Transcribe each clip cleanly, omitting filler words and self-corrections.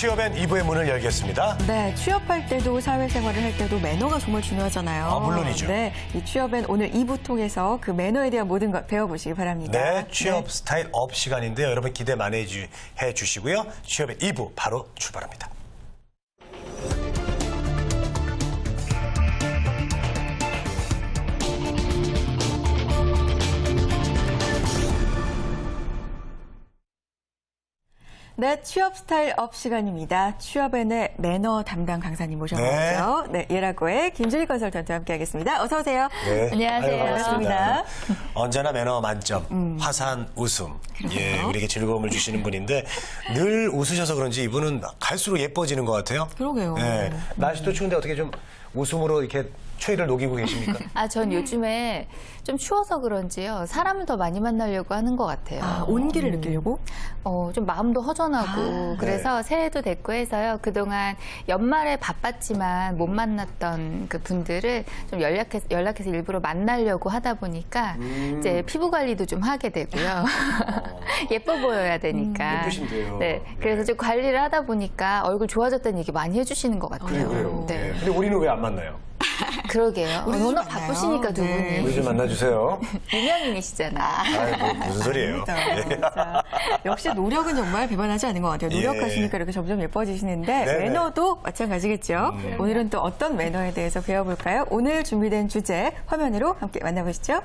취업엔 2부의 문을 열겠습니다. 네, 취업할 때도 사회생활을 할 때도 매너가 정말 중요하잖아요. 아, 물론이죠. 네, 이 취업엔 오늘 2부 통해서 그 매너에 대한 모든 것 배워보시기 바랍니다. 네, 취업 스타일 업 시간인데요. 여러분 기대 많이 해주시고요. 취업엔 2부 바로 출발합니다. 네, 취업 스타일 업 시간입니다. 취업엔의 매너 담당 강사님 모셔봤죠. 네, 예라고의 김준희 컨설턴트와 함께하겠습니다. 어서 오세요. 네. 안녕하세요. 아유, 반갑습니다. 언제나 매너 만점, 화사한 웃음. 예, 우리에게 즐거움을 주시는 분인데 늘 웃으셔서 그런지 이분은 갈수록 예뻐지는 것 같아요. 그러게요. 예, 날씨도 추운데 어떻게 좀 웃음으로 이렇게 추위를 녹이고 계십니까? 전 요즘에 좀 추워서 그런지요. 사람을 더 많이 만나려고 하는 것 같아요. 아, 온기를 느끼려고? 좀 마음도 허전하고 그래서 새해도 됐고 해서요. 그동안 연말에 바빴지만 못 만났던 그 분들을 좀 연락해서 일부러 만나려고 하다 보니까 이제 피부 관리도 좀 하게 되고요. 예뻐 보여야 되니까. 예쁘신데요. 네, 그래서 좀 관리를 하다 보니까 얼굴 좋아졌다는 얘기 많이 해주시는 것 같아요. 그래요. 네. 네. 근데 우리는 왜 안 만나요? 그러게요. 우리 좀 워낙 만나요. 바쁘시니까 두 네. 분이. 우리 좀 만나주세요. 유명인이시잖아요. 아이, 뭐, 무슨 소리예요? 자, 역시 노력은 정말 배반하지 않은 것 같아요. 노력하시니까 이렇게 점점 예뻐지시는데 네네. 매너도 마찬가지겠죠. 오늘은 또 어떤 매너에 대해서 배워볼까요? 오늘 준비된 주제 화면으로 함께 만나보시죠.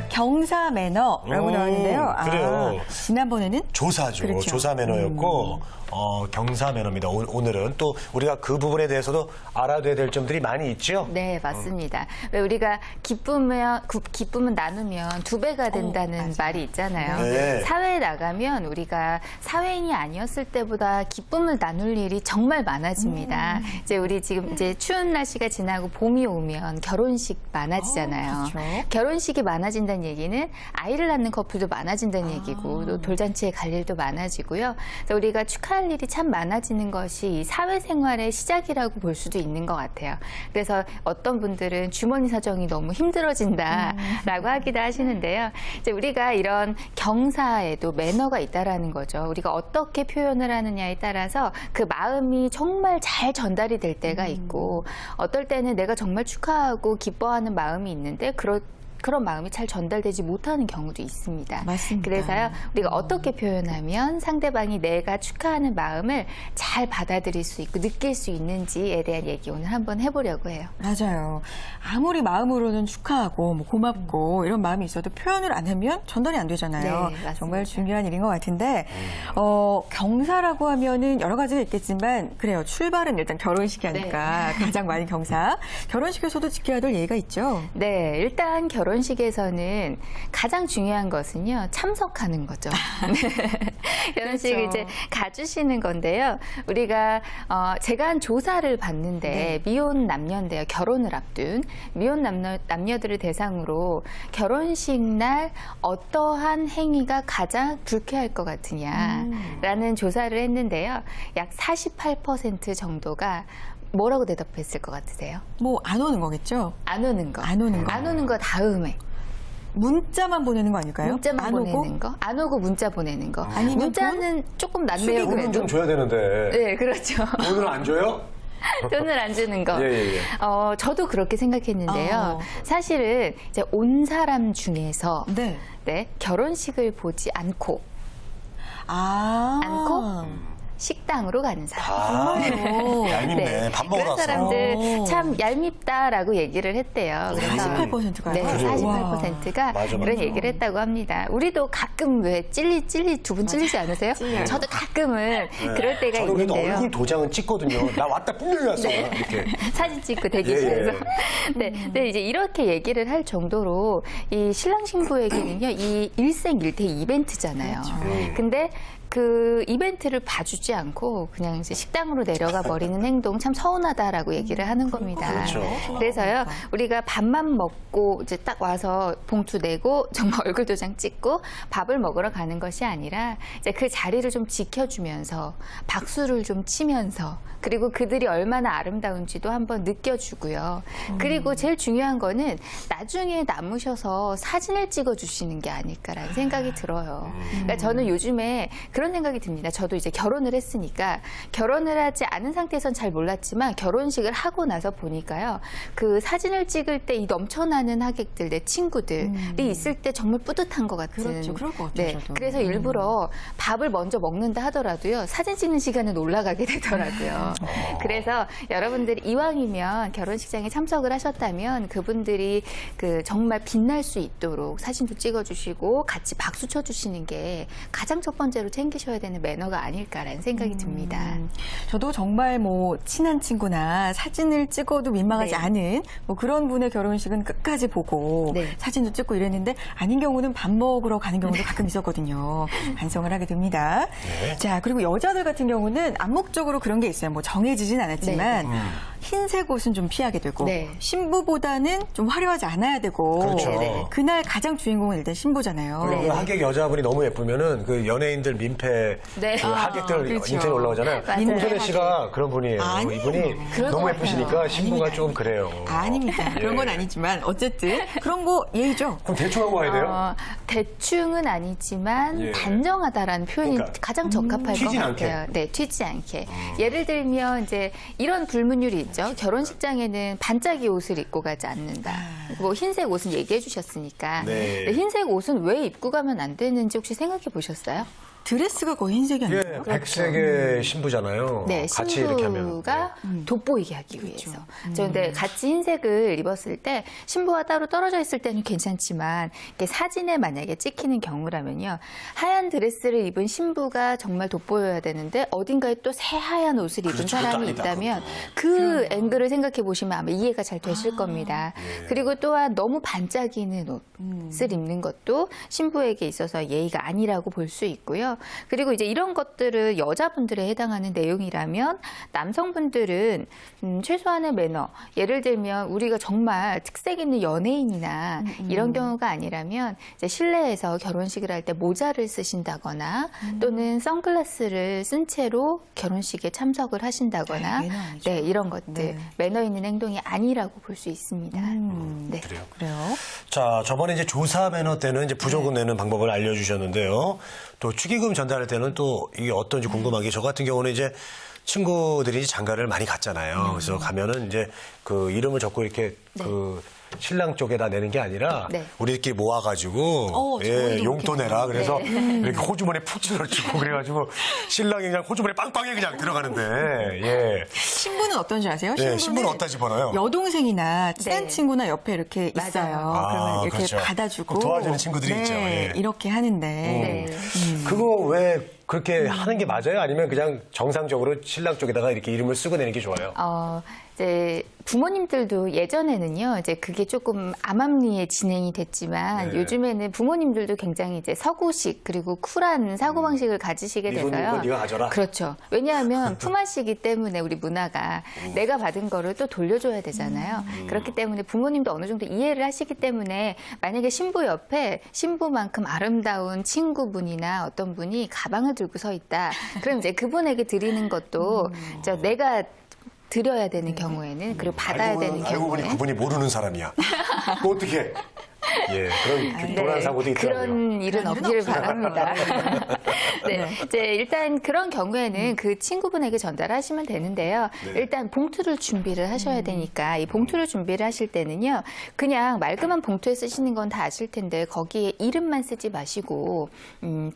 경사 매너라고 나왔는데요. 그래요. 지난번에는 조사죠. 그렇죠. 조사 매너였고 경사 매너입니다. 오늘은 또 우리가 그 부분에 대해서도 알아둬야 될 점들이 많이 있죠. 네, 맞습니다. 왜 우리가 기쁨은 나누면 두 배가 된다는 말이 있잖아요. 네. 사회에 나가면 우리가 사회인이 아니었을 때보다 기쁨을 나눌 일이 정말 많아집니다. 이제 우리 지금 이제 추운 날씨가 지나고 봄이 오면 결혼식 많아지잖아요. 그렇죠. 결혼식이 많아진다는 얘기는 아이를 낳는 커플도 많아진다는 얘기고 또 돌잔치에 갈 일도 많아지고요. 그래서 우리가 축하할 일이 참 많아지는 것이 이 사회생활의 시작이라고 볼 수도 있는 것 같아요. 그래서 어떤 분들은 주머니 사정이 너무 힘들어진다라고 하기도 하시는데요. 이제 우리가 이런 경사에도 매너가 있다라는 거죠. 우리가 어떻게 표현을 하느냐에 따라서 그 마음이 정말 잘 전달이 될 때가 있고 어떨 때는 내가 정말 축하하고 기뻐하는 마음이 있는데 그런 마음이 잘 전달되지 못하는 경우도 있습니다. 맞습니다. 그래서요, 우리가 어떻게 표현하면 상대방이 내가 축하하는 마음을 잘 받아들일 수 있고 느낄 수 있는지에 대한 얘기 오늘 한번 해보려고 해요. 맞아요. 아무리 마음으로는 축하하고 뭐 고맙고 이런 마음이 있어도 표현을 안 하면 전달이 안 되잖아요. 네, 맞습니다. 정말 중요한 일인 것 같은데 경사라고 하면은 여러 가지가 있겠지만 그래요. 출발은 일단 결혼식이 아닐까. 가장 많은 경사. 결혼식에서도 지켜야 될 예의가 있죠. 네, 일단 결혼식에서는 가장 중요한 것은요, 참석하는 거죠. 결혼식 그렇죠. 이제 가주시는 건데요. 우리가 제가 한 조사를 봤는데 미혼 남녀인데요, 결혼을 앞둔 미혼 남녀들을 대상으로 결혼식 날 어떠한 행위가 가장 불쾌할 것 같으냐라는 조사를 했는데요, 약 48% 정도가 뭐라고 대답했을 것 같으세요? 뭐 안 오는 거겠죠? 안 오는 거. 안 오는 거. 안 오는 거 다음에. 문자만 보내는 거 아닐까요? 문자만 안 보내는 오고? 거. 안 오고 문자 보내는 거. 아니면 문자는 조금 낫네요. 돈은 그래도. 좀 줘야 되는데. 네, 그렇죠. 돈을 안 줘요? 돈을 안 주는 거. 예. 저도 그렇게 생각했는데요. 사실은 이제 온 사람 중에서 네. 결혼식을 보지 않고 식당으로 가는 사람. 정말요? 얄밉네. 밥 먹으러 그런 왔어. 사람들 참 얄밉다라고 얘기를 했대요. 그래서 48%가요? 네, 그래요? 48%가 맞아. 그런 얘기를 했다고 합니다. 우리도 가끔 왜 두 분 찔리지 않으세요? 찔려요. 저도 가끔은 그럴 때가 저는 그래도 있는데요. 얼굴 도장은 찍거든요. 나 왔다 분명히 왔어. 이렇게. 사진 찍고 대기실에서. 예. 네, 이제 이렇게 얘기를 할 정도로 이 신랑 신부에게는요, 이 일생일대 이벤트잖아요. 근데 그 이벤트를 봐주지 않고 그냥 이제 식당으로 내려가 버리는 행동 참 서운하다라고 얘기를 하는 겁니다. 그렇죠. 그래서요, 우리가 밥만 먹고 이제 딱 와서 봉투 내고 정말 얼굴 도장 찍고 밥을 먹으러 가는 것이 아니라 이제 그 자리를 좀 지켜주면서 박수를 좀 치면서 그리고 그들이 얼마나 아름다운지도 한번 느껴주고요. 그리고 제일 중요한 거는 나중에 남으셔서 사진을 찍어주시는 게 아닐까라는 생각이 들어요. 그러니까 저는 요즘에 그런 그런 생각이 듭니다. 저도 이제 결혼을 했으니까 결혼을 하지 않은 상태에선 잘 몰랐지만 결혼식을 하고 나서 보니까요. 그 사진을 찍을 때 이 넘쳐나는 하객들, 내 친구들이 있을 때 정말 뿌듯한 것 같은. 그렇죠. 그럴 것 같아요. 네. 저도. 그래서 일부러 밥을 먼저 먹는다 하더라도요. 사진 찍는 시간은 올라가게 되더라고요. 그래서 여러분들이 이왕이면 결혼식장에 참석을 하셨다면 그분들이 그 정말 빛날 수 있도록 사진도 찍어주시고 같이 박수 쳐주시는 게 가장 첫 번째로 챙기셔야 되는 매너가 아닐까라는 생각이 듭니다. 저도 정말 뭐 친한 친구나 사진을 찍어도 민망하지 네. 않은 뭐 그런 분의 결혼식은 끝까지 보고 네. 사진도 찍고 이랬는데 아닌 경우는 밥 먹으러 가는 경우도 가끔 있었거든요. 반성을 하게 됩니다. 네. 자, 그리고 여자들 같은 경우는 암묵적으로 그런 게 있어요. 뭐 정해지진 않았지만 흰색 옷은 좀 피하게 되고 네. 신부보다는 좀 화려하지 않아야 되고 그렇죠. 네. 그날 가장 주인공은 일단 신부잖아요. 그리고 하객 여자분이 너무 예쁘면은 그 연예인들 민폐 네. 그 하객들 그렇죠. 인터넷 올라오잖아요. 맞아요. 홍선혜 씨가 그런 분이에요. 아니에요. 이분이 그럴 것 너무 같아요. 예쁘시니까 신부가 아닙니다. 좀 그래요. 아닙니다. 그런 건 아니지만 어쨌든 그런 거 예의죠. 그럼 대충 하고 가야 돼요? 대충은 아니지만 예. 단정하다라는 표현이 그러니까, 가장 적합할 것 튀진 같아요. 않게. 네, 튀지 않게. 예를 들면 이제 이런 불문율이 있죠. 결혼식장에는 반짝이 옷을 입고 가지 않는다. 뭐 흰색 옷은 얘기해 주셨으니까. 네. 근데 흰색 옷은 왜 입고 가면 안 되는지 혹시 생각해 보셨어요? 드레스가 거의 흰색이 아니에요. 예, 백색의 신부잖아요. 네, 같이 이렇게 하면. 신부가 돋보이게 하기 위해서. 그런데 같이 흰색을 입었을 때 신부와 따로 떨어져 있을 때는 괜찮지만 이렇게 사진에 만약에 찍히는 경우라면요. 하얀 드레스를 입은 신부가 정말 돋보여야 되는데 어딘가에 또 새하얀 옷을 입은 그렇죠. 사람이 아니다, 있다면 그 앵글을 생각해 보시면 아마 이해가 잘 되실 겁니다. 그리고 또한 너무 반짝이는 옷을 입는 것도 신부에게 있어서 예의가 아니라고 볼 수 있고요. 그리고 이제 이런 것들을 여자분들에 해당하는 내용이라면 남성분들은 최소한의 매너, 예를 들면 우리가 정말 특색 있는 연예인이나 이런 경우가 아니라면 이제 실내에서 결혼식을 할 때 모자를 쓰신다거나 또는 선글라스를 쓴 채로 결혼식에 참석을 하신다거나 매너 아니죠. 네, 이런 것들 네. 매너 있는 행동이 아니라고 볼 수 있습니다. 네. 그래요. 그래요. 자, 저번에 이제 조사 매너 때는 이제 부조금 내는 방법을 알려주셨는데요. 또 축의금 전달할 때는 또 이게 어떤지 궁금한 게 저 같은 경우는 이제 친구들이 장가를 많이 갔잖아요. 그래서 가면은 이제 그 이름을 적고 이렇게 그 신랑 쪽에다 내는 게 아니라 네. 우리끼리 모아가지고 저희도 용돈 그렇게 내라. 그래서 이렇게 호주머니에 푹 찔러주고 그래가지고 신랑이 그냥 호주머니에 빵빵하게 그냥 들어가는데 예. 신부는 어떤지 아세요? 예, 신부는 어디다 집어넣어요? 여동생이나 친한 네. 친구나 옆에 이렇게 맞아요. 있어요. 아, 그러면 이렇게 그렇죠. 받아주고 도와주는 친구들이 있죠. 예. 이렇게 하는데 네. 그거 왜 그렇게 하는 게 맞아요? 아니면 그냥 정상적으로 신랑 쪽에다가 이렇게 이름을 쓰고 내는 게 좋아요? 이제 부모님들도 예전에는요, 이제 그게 조금 암암리에 진행이 됐지만 네. 요즘에는 부모님들도 굉장히 이제 서구식 그리고 쿨한 사고방식을 가지시게 네 돈 돼서요. 이거 네가 가져라. 그렇죠. 왜냐하면 품앗이기 때문에 우리 문화가 내가 받은 거를 또 돌려줘야 되잖아요. 그렇기 때문에 부모님도 어느 정도 이해를 하시기 때문에 만약에 신부 옆에 신부만큼 아름다운 친구분이나 어떤 분이 가방을 들고 서 있다. 그럼 이제 그분에게 드리는 것도 내가 드려야 되는 경우에는 그리고 받아야 되는 알고 보니 경우에 그분이 모르는 사람이야. 그 어떻게? 예, 그런 도난 사고도 있더라고요. 그런 일은 없기를 바랍니다. 네, 이제 일단 그런 경우에는 그 친구분에게 전달하시면 되는데요. 네. 일단 봉투를 준비를 하셔야 되니까 이 봉투를 준비를 하실 때는요, 그냥 말끔한 봉투에 쓰시는 건 다 아실 텐데 거기에 이름만 쓰지 마시고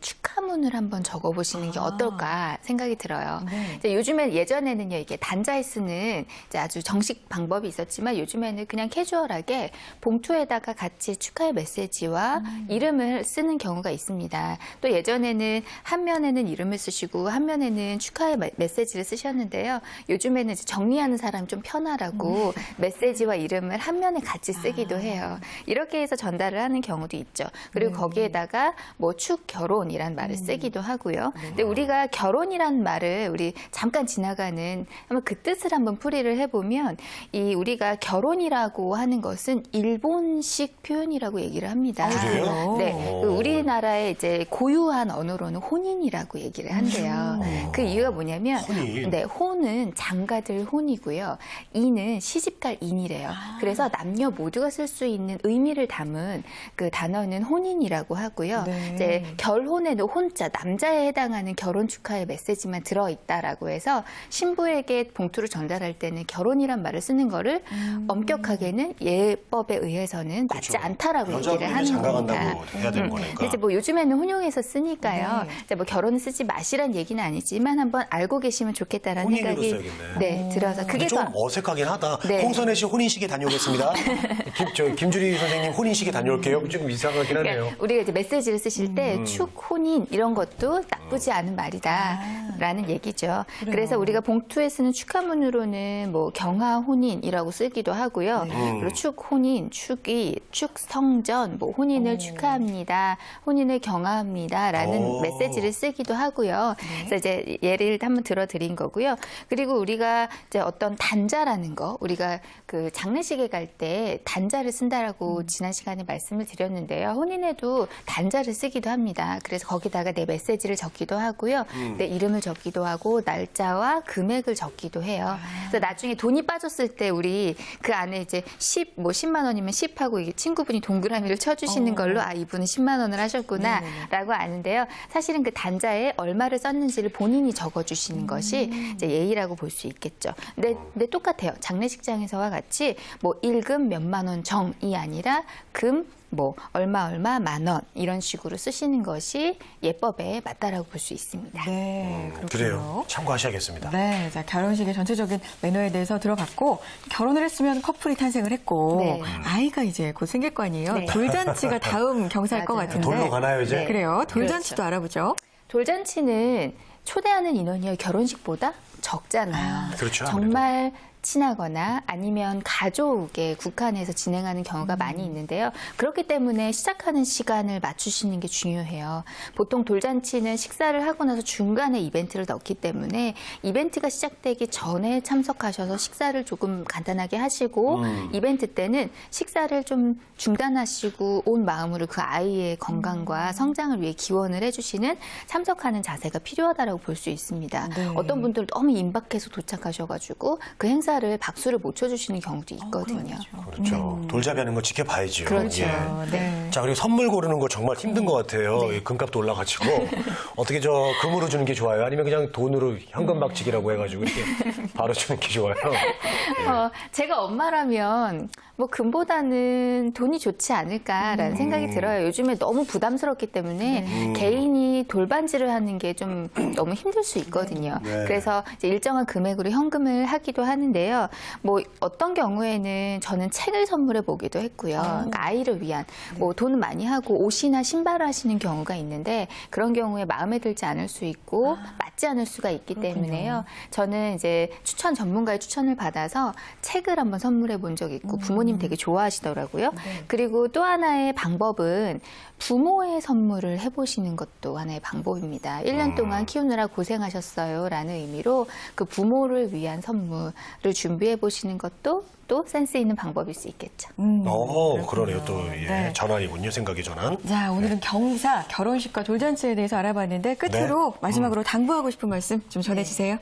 축하문을 한번 적어보시는 게 어떨까 생각이 들어요. 이제 요즘엔 예전에는요 이게 단자에 쓰는 이제 아주 정식 방법이 있었지만 요즘에는 그냥 캐주얼하게 봉투에다가 같이 축하의 메시지와 이름을 쓰는 경우가 있습니다. 또 예전에는 한 면에는 이름을 쓰시고 한 면에는 축하의 메시지를 쓰셨는데요. 요즘에는 이제 정리하는 사람 좀 편하라고 메시지와 이름을 한 면에 같이 쓰기도 해요. 이렇게 해서 전달을 하는 경우도 있죠. 그리고 거기에다가 뭐 축결혼이란 말을 쓰기도 하고요. 근데 우리가 결혼이란 말을 우리 잠깐 지나가는 한번 그 뜻을 한번 풀이를 해보면 이 우리가 결혼이라고 하는 것은 일본식 표현이 표현이라고 얘기를 합니다. 그래요? 네, 그 우리나라의 이제 고유한 언어로는 혼인이라고 얘기를 한대요. 그 이유가 뭐냐면, 혼인. 네, 혼은 장가들 혼이고요. 인은 시집갈 인이래요. 그래서 남녀 모두가 쓸 수 있는 의미를 담은 그 단어는 혼인이라고 하고요. 네. 이제 결혼에는 혼자, 남자에 해당하는 결혼 축하의 메시지만 들어있다라고 해서 신부에게 봉투를 전달할 때는 결혼이란 말을 쓰는 거를 엄격하게는 예법에 의해서는 맞지 않다라고 얘기를 하는 장가 겁니다. 간다고 해야 되는 거니까. 근데 이제 뭐 요즘에는 혼용해서 쓰니까요. 네. 이제 뭐 결혼을 쓰지 마시란 얘기는 아니지만 한번 알고 계시면 좋겠다라는 혼인으로 생각이 써야겠네. 네, 들어서 근데 그게 좀 더 어색하긴 하다. 네. 홍선혜 씨 혼인식에 다녀오겠습니다. 김주리 선생님 혼인식에 다녀올게요. 좀 이상하긴 하네요. 그러니까 우리가 이제 메시지를 쓰실 때 축, 혼인 이런 것도 나쁘지 않은 말이다라는 얘기죠. 그래서 우리가 봉투에 쓰는 축하문으로는 뭐 경하 혼인이라고 쓰기도 하고요. 그리고 축 혼인, 축이 축성전, 뭐 혼인을 축하합니다, 혼인을 경하합니다라는 메시지를 쓰기도 하고요. 그래서 이제 예를 한번 들어드린 거고요. 그리고 우리가 이제 어떤 단자라는 거, 우리가 그 장례식에 갈 때 단자를 쓴다라고 지난 시간에 말씀을 드렸는데요. 혼인에도 단자를 쓰기도 합니다. 그래서 거기다가 내 메시지를 적기도 하고요. 내 이름을 적기도 하고 날짜와 금액을 적기도 해요. 그래서 나중에 돈이 빠졌을 때 우리 그 안에 이제 10만 원이면 10하고 이게 친구분이 동그라미를 쳐주시는 걸로 아 이분은 10만 원을 하셨구나라고 아는데요. 사실은 그 단자에 얼마를 썼는지를 본인이 적어주시는 것이 이제 예의라고 볼 수 있겠죠. 근데 똑같아요. 장례식장에서와 같이 뭐 일금 몇만 원 정이 아니라 금 뭐 얼마 만 원 이런 식으로 쓰시는 것이 예법에 맞다라고 볼 수 있습니다. 네, 그렇군요. 그래요. 참고하셔야겠습니다. 네, 자, 결혼식의 전체적인 매너에 대해서 들어봤고, 결혼을 했으면 커플이 탄생을 했고, 네. 아이가 이제 곧 생길 거 아니에요? 네. 돌잔치가 다음 경사일 것 맞아요. 같은데. 돌로 가나요, 이제? 네. 그래요. 돌잔치도 그렇죠. 알아보죠. 돌잔치는 초대하는 인원이 결혼식보다 적잖아요. 그렇죠, 아무래도. 정말 친하거나 아니면 가족에 국한해서 진행하는 경우가 많이 있는데요. 그렇기 때문에 시작하는 시간을 맞추시는 게 중요해요. 보통 돌잔치는 식사를 하고 나서 중간에 이벤트를 넣기 때문에 이벤트가 시작되기 전에 참석하셔서 식사를 조금 간단하게 하시고 이벤트 때는 식사를 좀 중단하시고 온 마음으로 그 아이의 건강과 성장을 위해 기원을 해주시는 참석하는 자세가 필요하다고 볼 수 있습니다. 네. 어떤 분들 너무 임박해서 도착하셔가지고 그 행사를 박수를 못 쳐주시는 경우도 있거든요. 그렇죠. 돌잡이 하는 거 지켜봐야죠. 그렇죠. 예. 네. 자, 그리고 선물 고르는 거 정말 힘든 것 같아요. 이 금값도 올라가지고. 어떻게 저 금으로 주는 게 좋아요? 아니면 그냥 돈으로 현금 박치기라고 해가지고 이렇게 바로 주는 게 좋아요? 제가 엄마라면 뭐 금보다는 돈이 좋지 않을까라는 생각이 들어요. 요즘에 너무 부담스럽기 때문에 개인이 돌반지를 하는 게 좀 너무 힘들 수 있거든요. 네. 그래서 이제 일정한 금액으로 현금을 하기도 하는데요. 뭐 어떤 경우에는 저는 책을 선물해 보기도 했고요. 그러니까 아이를 위한 뭐 돈은 많이 하고 옷이나 신발을 하시는 경우가 있는데 그런 경우에 마음에 들지 않을 수 있고 맞지 않을 수가 있기 때문에요. 저는 이제 추천 전문가의 추천을 받아서 책을 한번 선물해 본 적이 있고 부모님 되게 좋아하시더라고요. 그리고 또 하나의 방법은 부모의 선물을 해보시는 것도 하나의 방법입니다. 1년 동안 키우느라 고생하셨어요 라는 의미로 그 부모를 위한 선물을 준비해 보시는 것도 또 센스 있는 방법일 수 있겠죠. 그러네요. 또, 예. 네. 전환이군요. 생각의 전환. 자, 오늘은 경사, 결혼식과 돌잔치에 대해서 알아봤는데 끝으로 마지막으로 당부하고 싶은 말씀 좀 전해주세요.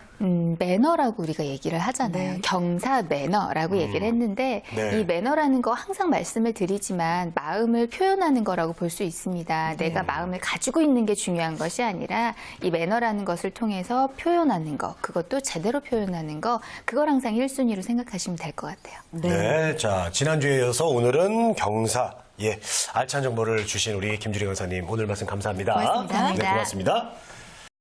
매너라고 우리가 얘기를 하잖아요. 네. 경사 매너라고 얘기를 했는데 네. 이 매너라는 거 항상 말씀을 드리지만 마음을 표현하는 거라고 볼 수 있습니다. 내가 마음을 가지고 있는 게 중요한 것이 아니라 이 매너라는 것을 통해서 표현하는 거, 그것도 제대로 표현하는 거, 그걸 항상 1순위로 생각하시면 될 것 같아요. 네. 자, 지난주에 이어서 오늘은 경사. 예. 알찬 정보를 주신 우리 김주리 강사님 오늘 말씀 감사합니다. 고맙습니다. 네, 고맙습니다.